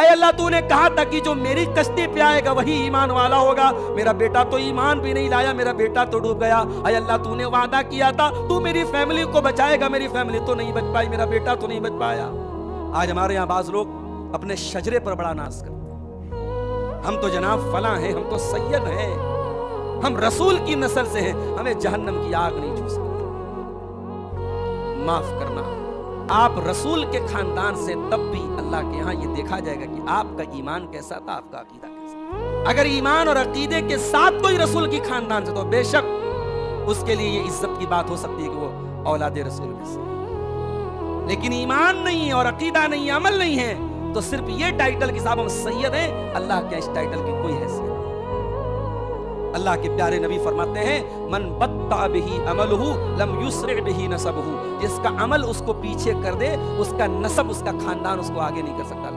اے اللہ تو نے کہا تھا کہ جو میری کشتی پہ آئے گا وہی ایمان والا ہوگا، میرا بیٹا تو ایمان بھی نہیں لایا، میرا بیٹا تو ڈوب گیا۔ اے اللہ تو نے وعدہ کیا تھا تو میری فیملی کو بچائے گا، میری فیملی تو نہیں بچ پائی، میرا بیٹا تو نہیں بچ پایا۔ آج ہمارے یہاں بعض لوگ اپنے شجرے پر بڑا ناز کرتے ہیں، ہم تو جناب فلاں ہیں، ہم تو سید ہیں، ہم رسول کی نسل سے ہیں، ہمیں جہنم کی آگ نہیں چھو سکتی۔ معاف کرنا، آپ رسول کے خاندان سے، تب بھی اللہ کے ہاں یہ دیکھا جائے گا کہ آپ کا ایمان کیسا تھا، آپ کا عقیدہ کیسا تھا۔ اگر ایمان اور عقیدے کے ساتھ کوئی رسول کی خاندان سے، تو بے شک اس کے لیے یہ عزت کی بات ہو سکتی ہے کہ وہ اولاد رسول میں سے، لیکن ایمان نہیں ہے اور عقیدہ نہیں ہے، عمل نہیں ہے، تو صرف یہ ٹائٹل کہ صاحب ہم سید ہیں، اللہ کے اس ٹائٹل کی کوئی حیثیت نہیں۔ اللہ کے پیارے نبی فرماتے ہیں من بطأ بہ عملہ لم یسرع بہ نسبہ، جس کا عمل اس کو پیچھے کر دے، اس کا نسب، اس کا خاندان اس کو آگے نہیں کر سکتا۔